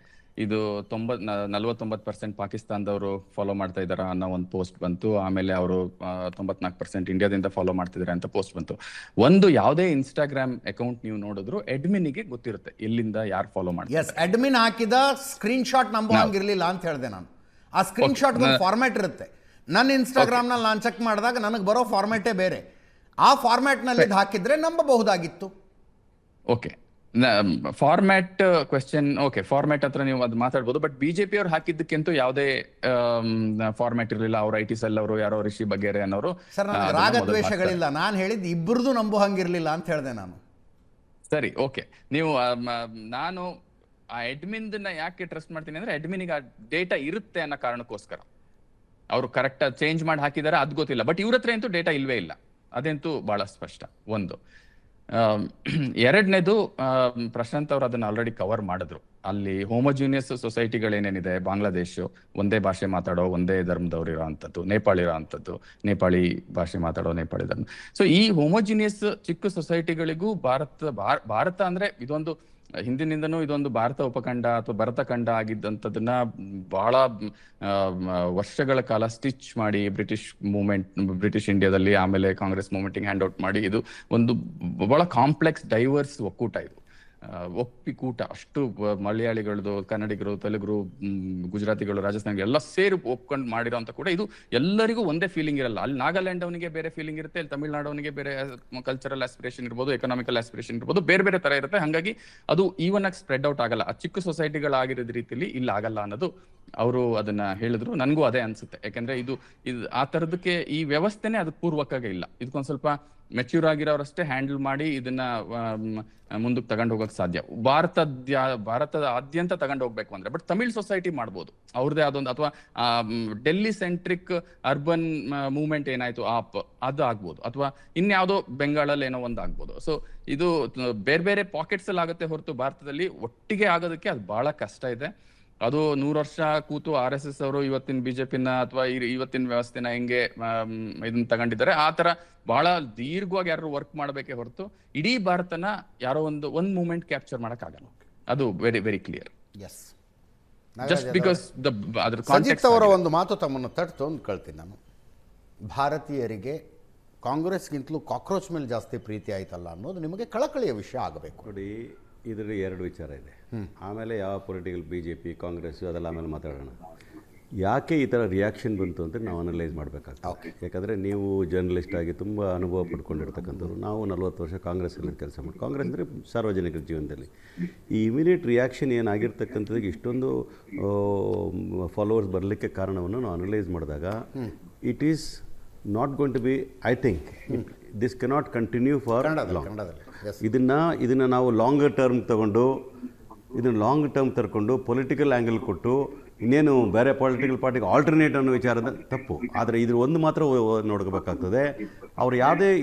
ಇದು 49% ಪಾಕಿಸ್ತಾನದವರು ಫಾಲೋ ಮಾಡ್ತಾ ಇದಾರ ಅನ್ನೋ ಒಂದು ಪೋಸ್ಟ್ ಬಂತು. ಆಮೇಲೆ ಅವರು 94% ಇಂಡಿಯಾದಿಂದ ಫಾಲೋ ಮಾಡ್ತಿದ್ದಾರೆ ಅಂತ ಪೋಸ್ಟ್ ಬಂತು. ಒಂದು ಯಾವುದೇ ಇನ್ಸ್ಟಾಗ್ರಾಮ್ ಅಕೌಂಟ್ ನೀವು ನೋಡಿದ್ರು ಅಡ್ಮಿನ್ಗೆ ಗೊತ್ತಿರುತ್ತೆ ಎಲ್ಲಿಂದ ಯಾರು ಫಾಲೋ ಮಾಡ್ತಾರೆ. ಎಸ್, ಅಡ್ಮಿನ್ ಹಾಕಿದ ಸ್ಕ್ರೀನ್ ಶಾಟ್ ನಂಬೋ ಹಂಗಿರ್ಲಿಲ್ಲ ಅಂತ ಹೇಳಿದೆ ನಾನು. ಆ ಸ್ಕ್ರೀನ್ ಶಾಟ್ ಫಾರ್ಮ್ಯಾಟ್ ಇರುತ್ತೆ. ನನ್ನ ಇನ್ಸ್ಟಾಗ್ರಾಮ್ನಲ್ಲಿ ನಾನು ಚೆಕ್ ಮಾಡಿದಾಗ ನನಗೆ ಬರೋ ಫಾರ್ಮ್ಯಾಟೇ ಬೇರೆ. ಆ ಫಾರ್ಮ್ಯಾಟ್ನಲ್ಲಿ ಹಾಕಿದ್ರೆ ನಂಬಬಹುದಾಗಿತ್ತು. Okay, format question, okay, format ಹತ್ರ ನೀವು ಅದು ಮಾತಾಡ್ಬೋದು. ಬಟ್ ಬಿಜೆಪಿ ಅವ್ರು ಹಾಕಿದ್ದಕ್ಕಿಂತೂ ಯಾವುದೇ ಫಾರ್ಮ್ಯಾಟ್ ಇರಲಿಲ್ಲ. ಅವ್ರ IT ಸೆಲ್ ಅವರು ಯಾರೋ ರಿಷಿ ಬಗೇರೆ ಅನ್ನೋರು. ಸರ್, ನನಗೆ ರಾಗದ್ವೇಷಗಳಿಲ್ಲ, ನಾನು ಹೇಳಿದ್ದು ಇಬ್ಬರದು ನಂಬೋ ಹಂಗಿರ್ಲಿಲ್ಲ ಅಂತ ಹೇಳಿದೆ ನಾನು. ಸರಿ, ಓಕೆ. ನೀವು ನಾನು ಆ ಅಡ್ಮಿನ್ ಯಾಕೆ ಟ್ರಸ್ಟ್ ಮಾಡ್ತೀನಿ ಅಂದ್ರೆ, ಅಡ್ಮಿನ್ಗೆ ಆ ಡೇಟಾ ಇರುತ್ತೆ ಅನ್ನೋ ಕಾರಣಕ್ಕೋಸ್ಕರ. ಅವರು ಕರೆಕ್ಟ್ ಚೇಂಜ್ ಮಾಡಿ ಹಾಕಿದಾರೆ ಅದು ಗೊತ್ತಿಲ್ಲ, ಬಟ್ ಇವ್ರ ಹತ್ರ ಅಂತೂ ಡೇಟಾ ಇಲ್ವೇ ಇಲ್ಲ, ಅದಂತೂ ಬಹಳ ಸ್ಪಷ್ಟ. ಒಂದು. ಎರಡನೇದು, ಪ್ರಶಾಂತ್ ಅವರು ಅದನ್ನ ಆಲ್ರೆಡಿ ಕವರ್ ಮಾಡಿದ್ರು. ಅಲ್ಲಿ ಹೋಮೋಜಿನಿಯಸ್ ಸೊಸೈಟಿಗಳೇನೇನಿದೆ, ಬಾಂಗ್ಲಾದೇಶ್ ಒಂದೇ ಭಾಷೆ ಮಾತಾಡೋ, ಒಂದೇ ಧರ್ಮದವ್ರು ಇರೋ ಅಂಥದ್ದು, ನೇಪಾಳ ಇರೋ ಅಂಥದ್ದು, ನೇಪಾಳಿ ಭಾಷೆ ಮಾತಾಡೋ ನೇಪಾಳಿ ಧರ್ಮ. ಸೊ ಈ ಹೋಮೋಜಿನಿಯಸ್ ಚಿಕ್ಕ ಸೊಸೈಟಿಗಳಿಗೂ ಭಾರತ ಅಂದ್ರೆ ಇದೊಂದು ಹಿಂದಿನಿಂದನೂ ಇದೊಂದು ಭಾರತ ಉಪಖಂಡ ಅಥವಾ ಭರತಖಂಡ ಆಗಿದ್ದಂಥದನ್ನ ಬಹಳ ವರ್ಷಗಳ ಕಾಲ ಸ್ಟಿಚ್ ಮಾಡಿ ಬ್ರಿಟಿಷ್ ಇಂಡಿಯಾದಲ್ಲಿ, ಆಮೇಲೆ ಕಾಂಗ್ರೆಸ್ ಮೂವ್ಮೆಂಟಿಗೆ ಹ್ಯಾಂಡ್ ಔಟ್ ಮಾಡಿ, ಇದು ಒಂದು ಬಹಳ ಕಾಂಪ್ಲೆಕ್ಸ್ ಡೈವರ್ಸ್ ಒಕ್ಕೂಟ. ಇದು ಒಪ್ಪಿಕೂಟ. ಅಷ್ಟು ಮಲಯಾಳಿಗಳದು, ಕನ್ನಡಿಗರು, ತೆಲುಗರು, ಗುಜರಾತಿಗಳು, ರಾಜಸ್ಥಾನಿಗಳು ಎಲ್ಲ ಸೇರಿ ಒಪ್ಕೊಂಡು ಮಾಡಿರೋಂಥ ಕೂಡ ಇದು ಎಲ್ಲರಿಗೂ ಒಂದೇ ಫೀಲಿಂಗ್ ಇರಲ್ಲ. ಅಲ್ಲಿ ನಾಗಾಲ್ಯಾಂಡ್ ಅವನಿಗೆ ಬೇರೆ ಫೀಲಿಂಗ್ ಇರುತ್ತೆ, ಇಲ್ಲಿ ತಮಿಳ್ನಾಡು ಅವನಿಗೆ ಬೇರೆ ಕಲ್ಚರಲ್ ಆಸ್ಪಿರೇಷನ್ ಇರ್ಬೋದು, ಎಕನಾಮಿಕಲ್ ಆಸ್ಪಿರೇಷನ್ ಇರ್ಬೋದು, ಬೇರೆ ಬೇರೆ ತರ ಇರುತ್ತೆ. ಹಾಗಾಗಿ ಅದು ಈವನ್ ಆಗಿ ಸ್ಪ್ರೆಡ್ ಔಟ್ ಆಗಲ್ಲ. ಆ ಚಿಕ್ಕ ಸೊಸೈಟಿಗಳಾಗಿರೋದ್ ರೀತಿಯಲ್ಲಿ ಇಲ್ಲ ಆಗಲ್ಲ ಅನ್ನೋದು ಅವರು ಅದನ್ನ ಹೇಳಿದ್ರು. ನನಗೂ ಅದೇ ಅನ್ಸುತ್ತೆ. ಯಾಕಂದ್ರೆ ಇದು ಆ ತರದಕ್ಕೆ ಈ ವ್ಯವಸ್ಥೆನೇ ಅದಕ್ಕೆ ಪೂರ್ವಕವಾಗಿ ಇಲ್ಲ. ಇದಕ್ಕೊಂದ್ ಸ್ವಲ್ಪ ಮೆಚ್ಯೂರ್ ಆಗಿರೋರಷ್ಟೇ ಹ್ಯಾಂಡಲ್ ಮಾಡಿ ಇದನ್ನ ಮುಂದಕ್ಕೆ ತಗೊಂಡು ಹೋಗಕ್ ಸಾಧ್ಯ. ಭಾರತದ ಆದ್ಯಂತ ತಗೊಂಡು ಹೋಗ್ಬೇಕು ಅಂದ್ರೆ, ಬಟ್ ತಮಿಳ್ ಸೊಸೈಟಿ ಮಾಡ್ಬೋದು ಅವ್ರದೇ ಅದೊಂದು, ಅಥವಾ ಡೆಲ್ಲಿ ಸೆಂಟ್ರಿಕ್ ಅರ್ಬನ್ ಮೂವ್ಮೆಂಟ್ ಏನಾಯ್ತು ಅದು ಆಗ್ಬೋದು, ಅಥವಾ ಇನ್ಯಾವುದೋ ಬೆಂಗಾಳಲ್ಲಿ ಏನೋ ಒಂದು ಆಗ್ಬೋದು. ಸೊ ಇದು ಬೇರೆ ಬೇರೆ ಪಾಕೆಟ್ಸ್ ಅಲ್ಲಿ ಆಗುತ್ತೆ ಹೊರತು ಭಾರತದಲ್ಲಿ ಒಟ್ಟಿಗೆ ಆಗೋದಕ್ಕೆ ಅದು ಬಹಳ ಕಷ್ಟ ಇದೆ. ಅದು 100 ವರ್ಷ ಕೂತು RSS ಅವರು ಇವತ್ತಿನ ಬಿಜೆಪಿನ ಅಥವಾ ಇವತ್ತಿನ ವ್ಯವಸ್ಥೆನ ಹೆಂಗೆ ಇದನ್ನ ತಗೊಂಡಿದ್ದಾರೆ, ಆ ತರ ಬಹಳ ದೀರ್ಘವಾಗಿ ಯಾರು ವರ್ಕ್ ಮಾಡಬೇಕೆ ಹೊರತು ಇಡೀ ಭಾರತನ ಯಾರೋ ಒಂದು ಮೂಮೆಂಟ್ ಕ್ಯಾಪ್ಚರ್ ಮಾಡಕ್ ಆಗಲ್ಲ. ಅದು very very clear. Just because Sajith ಅವರ ಒಂದು ಮಾತು ತಮ್ಮನ್ನು ತಟ್ಟು ಅಂತ ಕೇಳ್ತೀನಿ ನಾನು. ಭಾರತೀಯರಿಗೆ ಕಾಂಗ್ರೆಸ್ಗಿಂತಲೂ ಕಾಕ್ರೋಚ್ ಮೇಲೆ ಜಾಸ್ತಿ ಪ್ರೀತಿ ಆಯ್ತಲ್ಲ ಅನ್ನೋದು ನಿಮಗೆ ಕಳಕಳಿಯ ವಿಷಯ ಆಗಬೇಕು. ನೋಡಿ, ಇದರಲ್ಲಿ 2 ವಿಚಾರ ಇದೆ. ಆಮೇಲೆ ಯಾವ ಪೊಲಿಟಿಕಲ್ BJP ಕಾಂಗ್ರೆಸ್ ಅದೆಲ್ಲ ಆಮೇಲೆ ಮಾತಾಡೋಣ. ಯಾಕೆ ಈ ಥರ ರಿಯಾಕ್ಷನ್ ಬಂತು ಅಂತ ನಾವು ಅನಲೈಸ್ ಮಾಡಬೇಕಾಗ್ತದೆ. ಯಾಕಂದರೆ ನೀವು ಜರ್ನಲಿಸ್ಟ್ ಆಗಿ ತುಂಬ ಅನುಭವ ಪಡ್ಕೊಂಡಿರ್ತಕ್ಕಂಥವ್ರು, ನಾವು 40 ವರ್ಷ ಕಾಂಗ್ರೆಸ್ಸಲ್ಲಿ ಕೆಲಸ ಮಾಡಿ, ಕಾಂಗ್ರೆಸ್ ಅಂದರೆ ಸಾರ್ವಜನಿಕರ ಜೀವನದಲ್ಲಿ ಈ ಇಮಿಡಿಯೇಟ್ ರಿಯಾಕ್ಷನ್ ಏನಾಗಿರ್ತಕ್ಕಂಥದ್ದು, ಇಷ್ಟೊಂದು ಫಾಲೋವರ್ಸ್ ಬರಲಿಕ್ಕೆ ಕಾರಣವನ್ನು ನಾವು ಅನಲೈಸ್ ಮಾಡಿದಾಗ it is not going to be, I think this cannot continue for long. ಇದನ್ನು ನಾವು ಲಾಂಗ್ ಟರ್ಮ್ ತರ್ಕೊಂಡು ಪೊಲಿಟಿಕಲ್ ಆ್ಯಂಗಲ್ ಕೊಟ್ಟು ಇನ್ನೇನು ಬೇರೆ ಪೊಲಿಟಿಕಲ್ ಪಾರ್ಟಿಗೆ ಆಲ್ಟರ್ನೇಟ್ ಅನ್ನೋ ವಿಚಾರದ ತಪ್ಪು. ಆದರೆ ಇದ್ರ ಒಂದು ಮಾತ್ರ ನೋಡ್ಕೋಬೇಕಾಗ್ತದೆ, ಅವ್ರು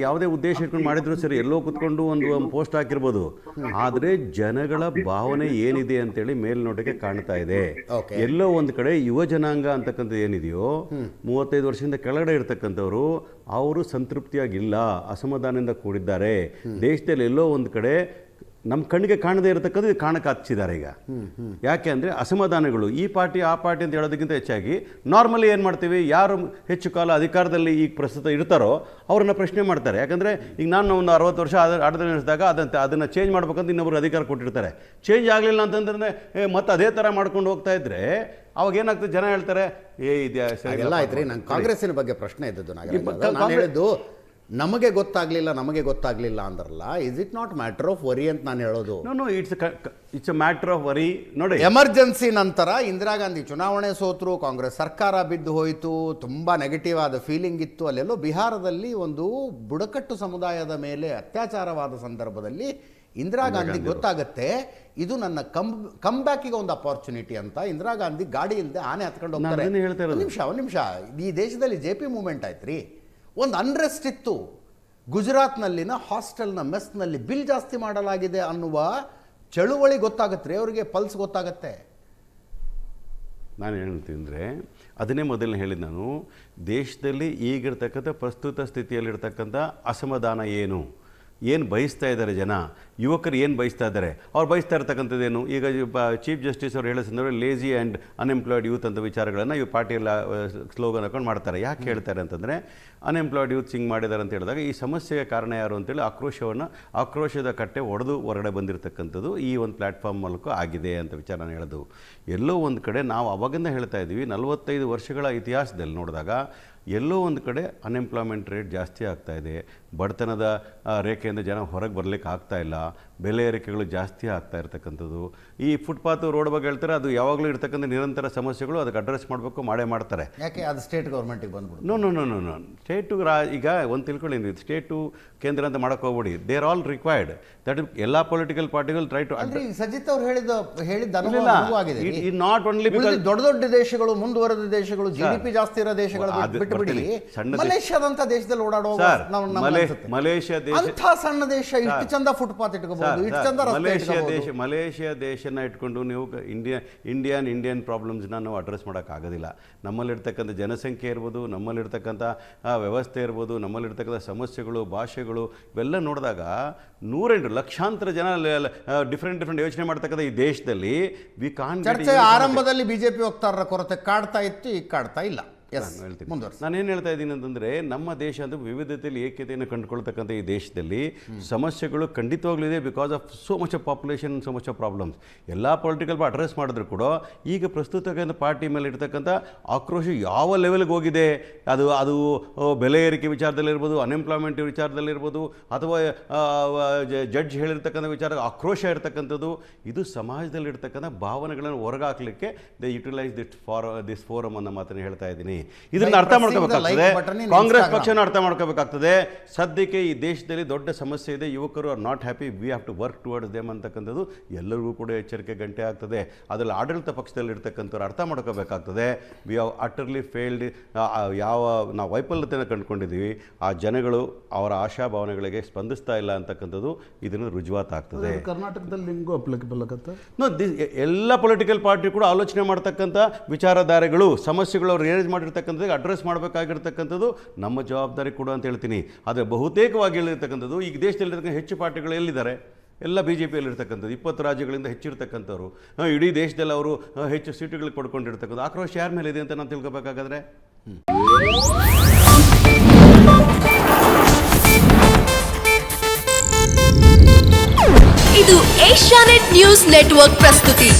ಯಾವುದೇ ಉದ್ದೇಶ ಇಟ್ಕೊಂಡು ಮಾಡಿದ್ರು ಸರಿ, ಎಲ್ಲೋ ಕುತ್ಕೊಂಡು ಒಂದು ಪೋಸ್ಟ್ ಹಾಕಿರ್ಬೋದು, ಆದರೆ ಜನಗಳ ಭಾವನೆ ಏನಿದೆ ಅಂತೇಳಿ ಮೇಲ್ನೋಟಕ್ಕೆ ಕಾಣ್ತಾ ಇದೆ. ಎಲ್ಲೋ ಒಂದು ಕಡೆ ಯುವ ಜನಾಂಗ ಅಂತಕ್ಕಂಥದ್ದು ಏನಿದೆಯೋ 35 ವರ್ಷದಿಂದ ಕೆಳಗಡೆ ಇರ್ತಕ್ಕಂಥವ್ರು ಅವರು ಸಂತೃಪ್ತಿಯಾಗಿಲ್ಲ, ಅಸಮಾಧಾನದಿಂದ ಕೂಡಿದ್ದಾರೆ. ದೇಶದಲ್ಲಿ ಎಲ್ಲೋ ಒಂದು ಕಡೆ ನಮ್ಮ ಕಣ್ಣಿಗೆ ಕಾಣದೇ ಇರತಕ್ಕದ್ದು ಕಾಣಕ್ಕೆ ಹಚ್ಚಿದ್ದಾರೆ ಈಗ. ಯಾಕೆ ಅಂದರೆ ಅಸಮಾಧಾನಗಳು ಈ ಪಾರ್ಟಿ ಆ ಪಾರ್ಟಿ ಅಂತ ಹೇಳೋದಕ್ಕಿಂತ ಹೆಚ್ಚಾಗಿ ನಾರ್ಮಲಿ ಏನು ಮಾಡ್ತೀವಿ, ಯಾರು ಹೆಚ್ಚು ಕಾಲ ಅಧಿಕಾರದಲ್ಲಿ ಈಗ ಪ್ರಸ್ತುತ ಇರ್ತಾರೋ ಅವ್ರನ್ನ ಪ್ರಶ್ನೆ ಮಾಡ್ತಾರೆ. ಯಾಕಂದರೆ ಈಗ ನಾನು ಒಂದು 60 ವರ್ಷ ಆಡಳಿತ ನಡೆಸಿದಾಗ ಅದನ್ನು ಚೇಂಜ್ ಮಾಡ್ಬೇಕಂತ ಇನ್ನೊಬ್ರು ಅಧಿಕಾರ ಕೊಟ್ಟಿರ್ತಾರೆ. ಚೇಂಜ್ ಆಗಲಿಲ್ಲ ಅಂತಂದ್ರೆ ಮತ್ತೆ ಅದೇ ಥರ ಮಾಡ್ಕೊಂಡು ಹೋಗ್ತಾ ಇದ್ರೆ ಅವಾಗ ಏನಾಗ್ತದೆ, ಜನ ಹೇಳ್ತಾರೆ ಎಲ್ಲ ಆಯ್ತು ರೀ. ನಂಗೆ ಕಾಂಗ್ರೆಸ್ಸಿನ ಬಗ್ಗೆ ಪ್ರಶ್ನೆ ಇದ್ದದ್ದು ನಾನು ಹೇಳಿದ್ದು, ನಮಗೆ ಗೊತ್ತಾಗ್ಲಿಲ್ಲ ಅಂದ್ರಲ್ಲ, is it not matter of worry ಅಂತ ನಾನು ಹೇಳೋದು. No it's a matter of worry. ನೋಡಿ, ಎಮರ್ಜೆನ್ಸಿ ನಂತರ ಇಂದಿರಾ ಗಾಂಧಿ ಚುನಾವಣೆ ಸೋತರು, ಕಾಂಗ್ರೆಸ್ ಸರ್ಕಾರ ಬಿದ್ದು ಹೋಯಿತು, ತುಂಬ ನೆಗೆಟಿವ್ ಆದ ಫೀಲಿಂಗ್ ಇತ್ತು. ಅಲ್ಲೆಲ್ಲೋ ಬಿಹಾರದಲ್ಲಿ ಒಂದು ಬುಡಕಟ್ಟು ಸಮುದಾಯದ ಮೇಲೆ ಅತ್ಯಾಚಾರವಾದ ಸಂದರ್ಭದಲ್ಲಿ ಇಂದಿರಾ ಗಾಂಧಿ ಗೊತ್ತಾಗುತ್ತೆ ಇದು ನನ್ನ ಕಮ್ ಬ್ಯಾಕಿಗೆ ಒಂದು ಅಪಾರ್ಚುನಿಟಿ ಅಂತ. ಇಂದಿರಾ ಗಾಂಧಿ ಗಾಡಿ ಇಲ್ಲದೆ ಆನೆ ಹತ್ಕೊಂಡು ಹೋಗ್ತಾರೆ. ಒಂದು ನಿಮಿಷ, ಈ ದೇಶದಲ್ಲಿ JP ಮೂವ್ಮೆಂಟ್ ಆಯ್ತು ರೀ. ಒಂದು ಅನ್ರೆಸ್ಟ್ ಇತ್ತು, ಗುಜರಾತ್ನಲ್ಲಿನ ಹಾಸ್ಟೆಲ್ನ ಮೆಸ್ನಲ್ಲಿ ಬಿಲ್ ಜಾಸ್ತಿ ಮಾಡಲಾಗಿದೆ ಅನ್ನುವ ಚಳುವಳಿ ಗೊತ್ತಾಗತ್ತೆ ರೀ ಅವರಿಗೆ, ಪಲ್ಸ್ ಗೊತ್ತಾಗತ್ತೆ. ನಾನು ಹೇಳ್ತೀನಿ ಅಂದರೆ ಅದನ್ನೇ ಮೊದಲನೇ ಹೇಳಿದ್ದು ನಾನು, ದೇಶದಲ್ಲಿ ಈಗಿರ್ತಕ್ಕಂಥ ಪ್ರಸ್ತುತ ಸ್ಥಿತಿಯಲ್ಲಿರ್ತಕ್ಕಂಥ ಅಸಮಾಧಾನ ಏನು ಬಯಸ್ತಾ ಇದ್ದಾರೆ ಜನ, ಯುವಕರು ಏನು ಬಯಸ್ತಾ ಇದ್ದಾರೆ, ಅವ್ರು ಬಯಸ್ತಾ ಇರ್ತಕ್ಕಂಥದ್ದೇನು. ಈಗ ಚೀಫ್ ಜಸ್ಟಿಸ್ ಅವರು ಹೇಳೋ ಸಂದರ್ಭ ಲೇಜಿ ಆ್ಯಂಡ್ ಅನ್ಎಂಪ್ಲಾಯ್ಡ್ ಯೂತ್ ಅಂತ ವಿಚಾರಗಳನ್ನು ಇವು ಪಾರ್ಟಿಯೆಲ್ಲ ಸ್ಲೋಗನ್ ಹಾಕೊಂಡು ಮಾಡ್ತಾರೆ. ಯಾಕೆ ಹೇಳ್ತಾರೆ ಅಂತಂದರೆ, ಅನ್ಎಂಪ್ಲಾಯ್ಡ್ ಯೂತ್ ಹಿಂಗೆ ಮಾಡಿದ್ದಾರೆ ಅಂತ ಹೇಳಿದಾಗ ಈ ಸಮಸ್ಯೆಗೆ ಕಾರಣ ಯಾರು ಅಂತೇಳಿ ಆಕ್ರೋಶದ ಕಟ್ಟೆ ಒಡೆದು ಹೊರಗಡೆ ಬಂದಿರತಕ್ಕಂಥದ್ದು ಈ ಒಂದು ಪ್ಲ್ಯಾಟ್ಫಾರ್ಮ್ ಮೂಲಕ ಆಗಿದೆ ಅಂತ ವಿಚಾರ ನಾನು ಹೇಳೋದು. ಎಲ್ಲೋ ಒಂದು ಕಡೆ ನಾವು ಅವಾಗಿಂದ ಹೇಳ್ತಾ ಇದ್ದೀವಿ, 45 ವರ್ಷಗಳ ಇತಿಹಾಸದಲ್ಲಿ ನೋಡಿದಾಗ ಎಲ್ಲೋ ಒಂದು ಕಡೆ ಅನ್ಎಂಪ್ಲಾಯ್ಮೆಂಟ್ ರೇಟ್ ಜಾಸ್ತಿ ಆಗ್ತಾ ಇದೆ, ಬಡತನದ ರೇಖೆಯಿಂದ ಜನ ಹೊರಗೆ ಬರಲಿಕ್ಕೆ ಆಗ್ತಾ ಇಲ್ಲ, ಬೆಲೆ ಏರಿಕೆಗಳು ಜಾಸ್ತಿ ಆಗ್ತಾ ಇರ್ತಕ್ಕಂಥದ್ದು. ಈ ಫುಟ್ಪಾತು ರೋಡ್ ಬಗ್ಗೆ ಹೇಳ್ತಾರೆ, ಅದು ಯಾವಾಗಲೂ ಇರ್ತಕ್ಕಂಥ ನಿರಂತರ ಸಮಸ್ಯೆಗಳು, ಅದಕ್ಕೆ ಅಡ್ರೆಸ್ ಮಾಡಬೇಕು, ಮಾಡ್ತಾರೆ. ಯಾಕೆ ಅದು ಸ್ಟೇಟ್ ಗೌರ್ಮೆಂಟಿಗೆ ಬಂದ್ಬಿಡು? ನೋ ಸ್ಟೇಟು ಈಗ ಒಂದು ತಿಳ್ಕೊಳ್ಳಿ, ಸ್ಟೇಟು ಕೇಂದ್ರ ಅಂತ ಮಾಡೋಕೆ ಹೋಗ್ಬಿಡಿ. They are all required that ಎಲ್ಲ ಪೊಲಿಟಿಕಲ್ ಪಾರ್ಟಿಗಳು ಟ್ರೈ ಟು. ಸಜಿತ್ ಅವರು ಹೇಳಿದ ನಾಟ್ ಓನ್ಲಿ ದೊಡ್ಡ ದೇಶಗಳು, ಮುಂದುವರೆದ ದೇಶಗಳು, GDP ಜಾಸ್ತಿ ಇರೋ ದೇಶಗಳು ಬಿಟ್ಟುಬಿಡಿ, ಮಲೇಷ್ಯಾದಂತ ದೇಶದಲ್ಲಿ ಓಡಾಡೋ ಮಲೇಷ್ಯಾ ದೇಶ, ಅಂಥ ಸಣ್ಣ ದೇಶ ಇಷ್ಟು ಚಂದ ಫುಟ್ಪಾತ್ ಇಟ್ಕೋಬಹುದು, ಇಷ್ಟು ಚಂದ ಮಲೇಷ್ಯಾ ದೇಶನ ಇಟ್ಕೊಂಡು ನೀವು ಇಂಡಿಯನ್ ಪ್ರಾಬ್ಲಮ್ಸ್ನ ನಾವು ಅಡ್ರೆಸ್ ಮಾಡೋಕ್ಕಾಗೋದಿಲ್ಲ. ನಮ್ಮಲ್ಲಿರ್ತಕ್ಕಂಥ ಜನಸಂಖ್ಯೆ ಇರ್ಬೋದು, ನಮ್ಮಲ್ಲಿರ್ತಕ್ಕಂಥ ವ್ಯವಸ್ಥೆ ಇರ್ಬೋದು, ನಮ್ಮಲ್ಲಿರ್ತಕ್ಕಂಥ ಸಮಸ್ಯೆಗಳು, ಭಾಷೆಗಳು, ಇವೆಲ್ಲ ನೋಡಿದಾಗ 108 ಲಕ್ಷಾಂತರ ಜನ ಡಿಫ್ರೆಂಟ್ ಯೋಚನೆ ಮಾಡ್ತಕ್ಕಂಥ ಈ ದೇಶದಲ್ಲಿ ಚರ್ಚೆ ಆರಂಭದಲ್ಲಿ BJP ವಕ್ತಾರರ ಕೊರತೆ ಕಾಡ್ತಾ ಇತ್ತು, ಈಗ ಕಾಡ್ತಾ ಇಲ್ಲ. ನಾನೇನು ಹೇಳ್ತಾ ಇದ್ದೀನಿ ಅಂತಂದರೆ, ನಮ್ಮ ದೇಶ ಅಂದರೆ ವಿವಿಧತೆಯಲ್ಲಿ ಏಕತೆಯನ್ನು ಕಂಡುಕೊಳ್ತಕ್ಕಂಥ ಈ ದೇಶದಲ್ಲಿ ಸಮಸ್ಯೆಗಳು ಖಂಡಿತವಾಗ್ಲೂ ಇದೆ. Because of so much of population, so much of problems. ಎಲ್ಲ ಪೊಲಿಟಿಕಲ್ ಅಡ್ರೆಸ್ ಮಾಡಿದ್ರು ಕೂಡ ಈಗ ಪ್ರಸ್ತುತ ಪಾರ್ಟಿ ಮೇಲೆ ಇರ್ತಕ್ಕಂಥ ಆಕ್ರೋಶ ಯಾವ ಲೆವೆಲ್ಗೆ ಹೋಗಿದೆ, ಅದು ಬೆಲೆ ಏರಿಕೆ ವಿಚಾರದಲ್ಲಿರ್ಬೋದು, ಅನ್ಎಂಪ್ಲಾಯ್ಮೆಂಟ್ ವಿಚಾರದಲ್ಲಿರ್ಬೋದು, ಅಥವಾ ಜಡ್ಜ್ ಹೇಳಿರ್ತಕ್ಕಂಥ ವಿಚಾರ ಆಕ್ರೋಶ ಇರ್ತಕ್ಕಂಥದ್ದು, ಇದು ಸಮಾಜದಲ್ಲಿರ್ತಕ್ಕಂಥ ಭಾವನೆಗಳನ್ನು ಹೊರಗಾಕಲಿಕ್ಕೆ ದೇ ಯುಟಿಲೈಸ್ ದಿಸ್ ಫೋರಮ್ ಅನ್ನೋ ಮಾತನ್ನು ಹೇಳ್ತಾ ಇದ್ದೀನಿ. ಇದನ್ನ ಅರ್ಥ ಮಾಡ್ಕೋಬೇಕಾಗ್ತದೆ, ಕಾಂಗ್ರೆಸ್ ಪಕ್ಷನ ಅರ್ಥ ಮಾಡ್ಕೋಬೇಕಾಗ್ತದೆ. ಸದ್ಯಕ್ಕೆ ಈ ದೇಶದಲ್ಲಿ ದೊಡ್ಡ ಸಮಸ್ಯೆ ಇದೆ, ಯುವಕರು are not happy, we have to work towards them ಅಂತಕ್ಕಂಥದ್ದು ಎಲ್ಲರಿಗೂ ಕೂಡ ಎಚ್ಚರಿಕೆ ಗಂಟೆ ಆಗ್ತದೆ. ಅದರಲ್ಲಿ ಆಡಳಿತ ಪಕ್ಷದಲ್ಲಿ ಇರ್ತಕ್ಕಂಥವ್ರು ಅರ್ಥ ಮಾಡ್ಕೋಬೇಕಾಗ್ತದೆ. We have utterly failed. ನಾವು ವೈಫಲ್ಯತೆಯನ್ನು ಕಂಡುಕೊಂಡಿದ್ದೀವಿ, ಆ ಜನಗಳು ಅವರ ಆಶಾಭಾವನೆಗಳಿಗೆ ಸ್ಪಂದಿಸ್ತಾ ಇಲ್ಲ ಅಂತಕ್ಕಂಥದ್ದು ಇದನ್ನು ರುಜುವಾತಾಗ್ತದೆ. ಕರ್ನಾಟಕದಲ್ಲಿ ನಿಮಗೂ ಅಪ್ಲಿಕಬಲ್ ಆಗುತ್ತೆ. ಎಲ್ಲ ಪೊಲಿಟಿಕಲ್ ಪಾರ್ಟಿ ಕೂಡ ಆಲೋಚನೆ ಮಾಡ್ತಕ್ಕಂಥ ವಿಚಾರಧಾರೆಗಳು, ಸಮಸ್ಯೆಗಳು ಅವ್ರು ರೇಸ್ ಮಾಡಿರ್ತಕ್ಕಂಥದ್ದು ಅಡ್ರೆಸ್ ಮಾಡಬೇಕಾಗಿರ್ತಕ್ಕಂಥದ್ದು ನಮ್ಮ ಜವಾಬ್ದಾರಿ ಕೂಡ ಅಂತ ಹೇಳ್ತೀನಿ. ಆದರೆ ಬಹುತೇಕವಾಗಿ ಹೇಳಿರ್ತಕ್ಕಂಥದ್ದು ಈಗ ದೇಶದಲ್ಲಿರ್ತಕ್ಕಂಥ ಹೆಚ್ಚು ಪಾರ್ಟಿಗಳು ಎಲ್ಲಿದ್ದಾರೆ, ಎಲ್ಲ BJPಯಲ್ಲಿರ್ತಕ್ಕಂಥದ್ದು 20 ರಾಜ್ಯಗಳಿಂದ ಹೆಚ್ಚಿರ್ತಕ್ಕಂಥವ್ರು, ಇಡೀ ದೇಶದಲ್ಲಿ ಅವರು ಹೆಚ್ಚು ಸೀಟುಗಳಿಗೆ ಪಡ್ಕೊಂಡಿರ್ತಕ್ಕಂಥ ಆಕ್ರೋಶ ಯಾರ ಮೇಲೆ ಇದೆ ಅಂತ ನಾನು ತಿಳ್ಕೊಬೇಕಾಗಾದ್ರೆ, ಇದು ಏಷ್ಯಾನೆಟ್ ನ್ಯೂಸ್ ನೆಟ್ವರ್ಕ್ ಪ್ರಸ್ತುತಿ.